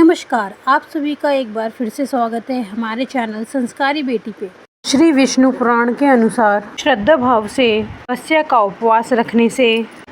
नमस्कार, आप सभी का एक बार फिर से स्वागत है हमारे चैनल संस्कारी बेटी पे। श्री विष्णु पुराण के अनुसार श्रद्धा भाव से तपस्या का उपवास रखने से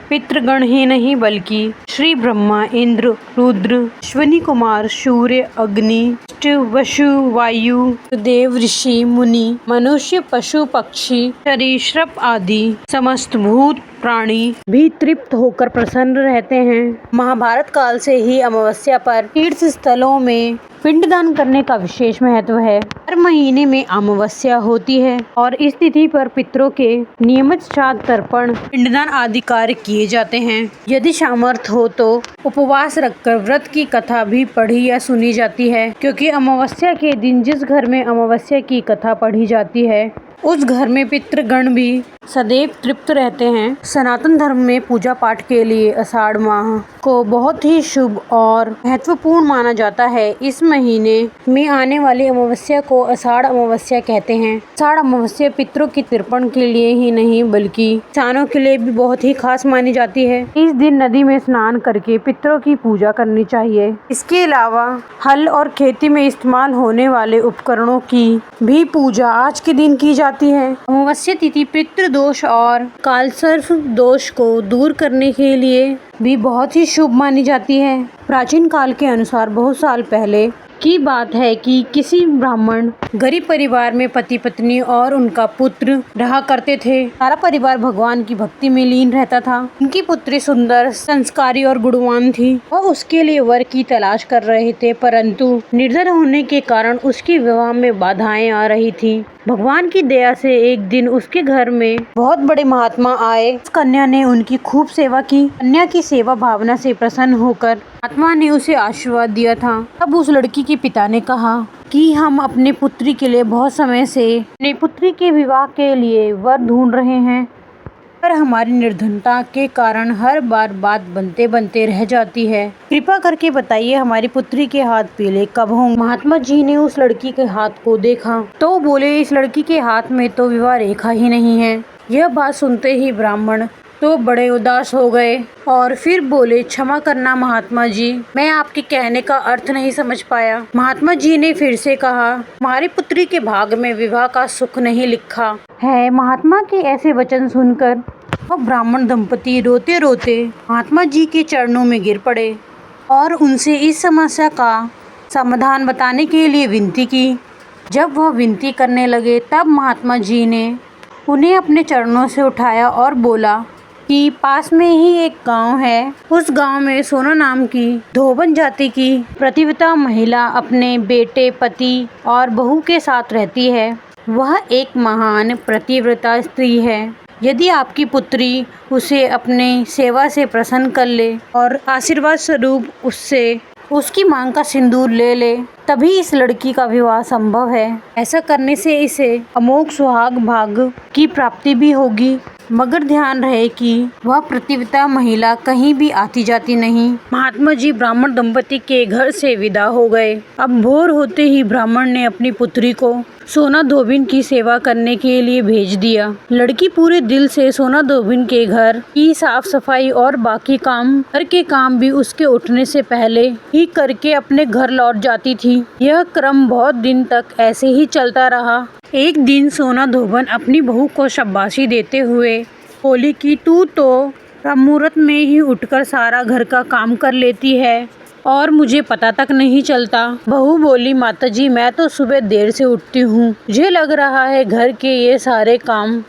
पितृगण ही नहीं बल्कि श्री ब्रह्मा, इंद्र, रुद्र, अश्विनी कुमार, सूर्य, अग्नि, वसु, वायु, देव, ऋषि, मुनि, मनुष्य, पशु, पक्षी, सरीसृप आदि समस्त भूत प्राणी भी तृप्त होकर प्रसन्न रहते हैं। महाभारत काल से ही अमावस्या पर तीर्थ स्थलों में पिंडदान करने का विशेष महत्व है। हर महीने में अमावस्या होती है और इस तिथि पर पितरों के नियमित श्राद्ध, तर्पण, पिंडदान आदि कार्य किए जाते हैं। यदि सामर्थ्य हो तो उपवास रखकर व्रत की कथा भी पढ़ी या सुनी जाती है, क्योंकि अमावस्या के दिन जिस घर में अमावस्या की कथा पढ़ी जाती है उस घर में पितृगण भी सदैव तृप्त रहते हैं। सनातन धर्म में पूजा पाठ के लिए आषाढ़ माह को बहुत ही शुभ और महत्वपूर्ण माना जाता है। इस महीने में आने वाली अमावस्या को आषाढ़ अमावस्या कहते हैं। आषाढ़ अमावस्या पितरों की तर्पण के लिए ही नहीं बल्कि किसानों के लिए भी बहुत ही खास मानी जाती है। इस दिन नदी में स्नान करके पितरों की पूजा करनी चाहिए। इसके अलावा हल और खेती में इस्तेमाल होने वाले उपकरणों की भी पूजा आज के दिन की जाती है। अमावस्या तिथि पितृ दोष और कालसर्प दोष को दूर करने के लिए भी बहुत ही शुभ मानी जाती है। प्राचीन काल के अनुसार बहुत साल पहले की बात है कि किसी ब्राह्मण गरीब परिवार में पति पत्नी और उनका पुत्र रहा करते थे। सारा परिवार भगवान की भक्ति में लीन रहता था। उनकी पुत्री सुंदर, संस्कारी और गुणवान थी। वह उसके लिए वर की तलाश कर रहे थे, परंतु निर्धन होने के कारण उसके विवाह में बाधाएं आ रही थी। भगवान की दया से एक दिन उसके घर में बहुत बड़े महात्मा आए। उस कन्या ने उनकी खूब सेवा की। कन्या की सेवा भावना से प्रसन्न होकर महात्मा ने उसे आशीर्वाद दिया था। तब उस लड़की के पिता ने कहा कि हम अपने पुत्री के लिए बहुत समय से अपनी पुत्री के विवाह के लिए वर ढूंढ रहे हैं, पर हमारी निर्धनता के कारण हर बार बात बनते बनते रह जाती है। कृपा करके बताइए हमारी पुत्री के हाथ पीले कब होंगे। महात्मा जी ने उस लड़की के हाथ को देखा तो बोले, इस लड़की के हाथ में तो विवाह रेखा ही नहीं है। यह बात सुनते ही ब्राह्मण तो बड़े उदास हो गए और फिर बोले, क्षमा करना महात्मा जी, मैं आपके कहने का अर्थ नहीं समझ पाया। महात्मा जी ने फिर से कहा, हमारी पुत्री के भाग में विवाह का सुख नहीं लिखा है। महात्मा के ऐसे वचन सुनकर वह ब्राह्मण दंपति रोते रोते महात्मा जी के चरणों में गिर पड़े और उनसे इस समस्या का समाधान बताने के लिए विनती की। जब वह विनती करने लगे तब महात्मा जी ने उन्हें अपने चरणों से उठाया और बोला कि पास में ही एक गांव है। उस गांव में सोना नाम की धोबन जाति की प्रतिव्रता महिला अपने बेटे, पति और बहू के साथ रहती है। वह एक महान प्रतिव्रता स्त्री है। यदि आपकी पुत्री उसे अपने सेवा से प्रसन्न कर ले और आशीर्वाद स्वरूप उससे उसकी मांग का सिंदूर ले ले, तभी इस लड़की का विवाह संभव है। ऐसा करने से इसे अमोघ सुहाग भाग्य की प्राप्ति भी होगी। मगर ध्यान रहे कि वह प्रतिव्रता महिला कहीं भी आती जाती नहीं। महात्मा जी ब्राह्मण दंपति के घर से विदा हो गए। अब भोर होते ही ब्राह्मण ने अपनी पुत्री को सोना धोबिन की सेवा करने के लिए भेज दिया। लड़की पूरे दिल से सोना धोबिन के घर की साफ सफाई और बाकी घर के काम भी उसके उठने से पहले ही करके अपने घर लौट जाती थी। यह क्रम बहुत दिन तक ऐसे ही चलता रहा। एक दिन सोना धोबन अपनी बहू को शाबाशी देते हुए बोली कि तू तो मुहूर्त में ही उठकर सारा घर का काम कर लेती है और मुझे पता तक नहीं चलता। बहू बोली, माताजी मैं तो सुबह देर से उठती हूँ, मुझे लग रहा है घर के ये सारे काम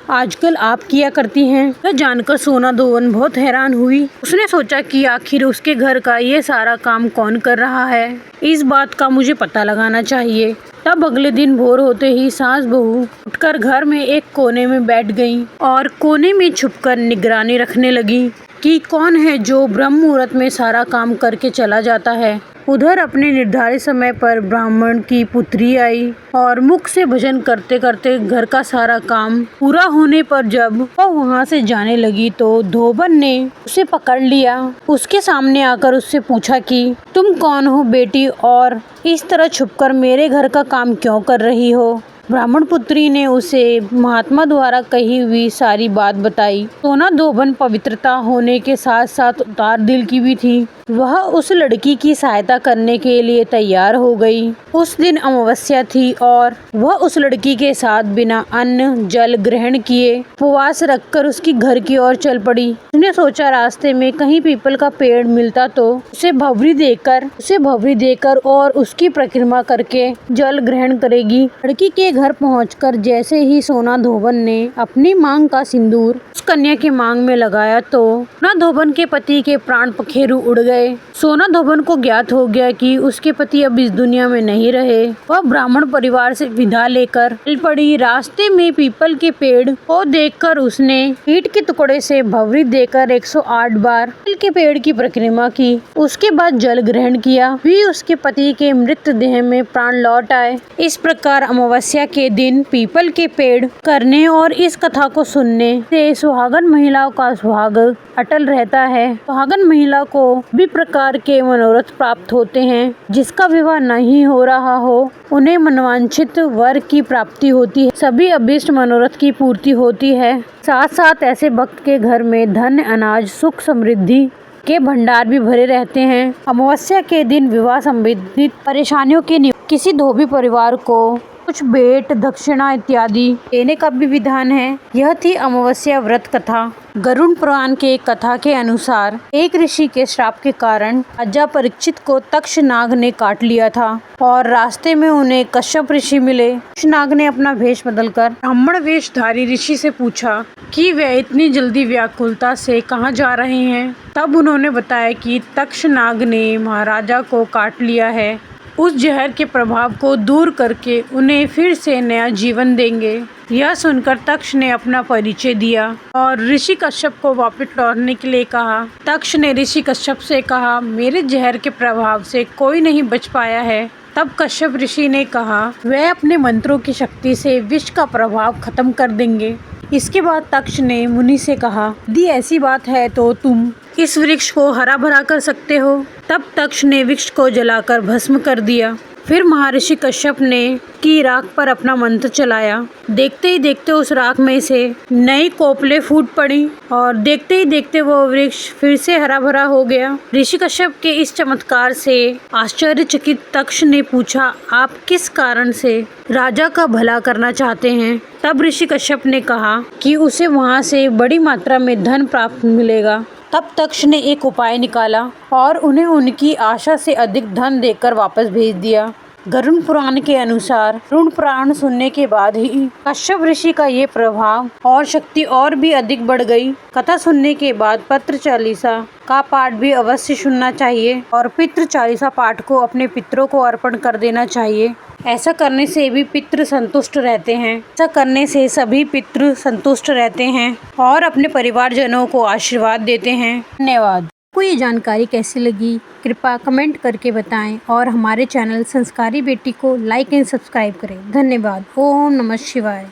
आजकल आप किया करती हैं। यह जानकर सोना धोबन बहुत हैरान हुई। उसने सोचा कि आखिर उसके घर का ये सारा काम कौन कर रहा है, इस बात का मुझे पता लगाना चाहिए। तब अगले दिन भोर होते ही सास बहू उठकर घर में एक कोने में बैठ गईं और कोने में छुपकर निगरानी रखने लगी कि कौन है जो ब्रह्म मुहूर्त में सारा काम करके चला जाता है। उधर अपने निर्धारित समय पर ब्राह्मण की पुत्री आई और मुख से भजन करते करते घर का सारा काम पूरा होने पर जब वह वहां से जाने लगी तो धोबन ने उसे पकड़ लिया। उसके सामने आकर उससे पूछा कि तुम कौन हो बेटी और इस तरह छुपकर मेरे घर का काम क्यों कर रही हो। ब्राह्मण पुत्री ने उसे महात्मा द्वारा कही हुई सारी बात बताई। सोना धोबन पवित्रता होने के साथ साथ उदार दिल की भी थी। वह उस लड़की की सहायता करने के लिए तैयार हो गई। उस दिन अमावस्या थी और वह उस लड़की के साथ बिना अन्न जल ग्रहण किए उपवास रखकर उसकी घर की ओर चल पड़ी। उसने सोचा रास्ते में कहीं पीपल का पेड़ मिलता तो उसे भवरी देकर और उसकी परिक्रमा करके जल ग्रहण करेगी। लड़की के घर पहुंचकर जैसे ही सोना धोबन ने अपनी मांग का सिंदूर उस कन्या के मांग में लगाया तो सोना धोबन के पति के प्राण पखेरु उड़ गए। सोना धोबन को ज्ञात हो गया कि उसके पति अब इस दुनिया में नहीं रहे। वह ब्राह्मण परिवार से विदा लेकर चल पड़ी। रास्ते में पीपल के पेड़ को देखकर उसने ईंट के टुकड़े से भवरी देकर 108 बार पीपल के पेड़ की परिक्रमा की। उसके बाद जल ग्रहण किया। भी उसके पति के मृत देह में प्राण लौट आए। इस प्रकार अमावस्या के दिन पीपल के पेड़ करने और इस कथा को सुनने से सुहागन महिलाओं का सुहाग अटल रहता है। सुहागन महिला को भी प्रकार के मनोरथ प्राप्त होते हैं। जिसका विवाह नहीं हो रहा हो उन्हें मनवांछित वर की प्राप्ति होती है। सभी अभीष्ट मनोरथ की पूर्ति होती है। साथ साथ ऐसे भक्त के घर में धन अनाज सुख समृद्धि के भंडार भी भरे रहते हैं। अमावस्या के दिन विवाह संबंधित परेशानियों के किसी धोबी परिवार को कुछ भेंट दक्षिणा इत्यादि देने का भी विधान है। यह थी अमावस्या व्रत कथा। गरुड़ पुराण के कथा के अनुसार एक ऋषि के श्राप के कारण राजा परीक्षित को तक्ष नाग ने काट लिया था और रास्ते में उन्हें कश्यप ऋषि मिले। तक्ष नाग ने अपना वेश बदलकर ब्राह्मण वेशधारी ऋषि से पूछा कि वे इतनी जल्दी व्याकुलता से कहाँ जा रहे हैं। तब उन्होंने बताया कि तक्ष नाग ने महाराजा को काट लिया है। उस जहर के प्रभाव को दूर करके उन्हें फिर से नया जीवन देंगे। यह सुनकर तक्ष ने अपना परिचय दिया और ऋषि कश्यप को वापस लौटने के लिए कहा। तक्ष ने ऋषि कश्यप से कहा, मेरे जहर के प्रभाव से कोई नहीं बच पाया है। तब कश्यप ऋषि ने कहा, वह अपने मंत्रों की शक्ति से विष का प्रभाव खत्म कर देंगे। इसके बाद तक्ष ने मुनि से कहा, यदि ऐसी बात है तो तुम इस वृक्ष को हरा भरा कर सकते हो। तब तक्ष ने वृक्ष को जलाकर भस्म कर दिया। फिर महर्षि कश्यप ने की राख पर अपना मंत्र चलाया। देखते ही देखते उस राख में से नई कोपले फूट पड़ी और देखते ही देखते वो वृक्ष फिर से हरा भरा हो गया। ऋषि कश्यप के इस चमत्कार से आश्चर्यचकित तक्ष ने पूछा, आप किस कारण से राजा का भला करना चाहते हैं। तब ऋषि कश्यप ने कहा कि उसे वहाँ से बड़ी मात्रा में धन प्राप्त मिलेगा। तब तक्ष ने एक उपाय निकाला और उन्हें उनकी आशा से अधिक धन देकर वापस भेज दिया। गरुड़ पुराण के अनुसार गरुड़ पुराण सुनने के बाद ही कश्यप ऋषि का ये प्रभाव और शक्ति और भी अधिक बढ़ गई। कथा सुनने के बाद पितृ चालीसा का पाठ भी अवश्य सुनना चाहिए और पितृ चालीसा पाठ को अपने पितरों को अर्पण कर देना चाहिए। ऐसा करने से भी पितृ संतुष्ट रहते हैं। ऐसा करने से सभी पितृ संतुष्ट रहते हैं और अपने परिवारजनों को आशीर्वाद देते हैं। धन्यवाद। आपको ये जानकारी कैसी लगी कृपया कमेंट करके बताएं और हमारे चैनल संस्कारी बेटी को लाइक एंड सब्सक्राइब करें। धन्यवाद। ओम नमः शिवाय।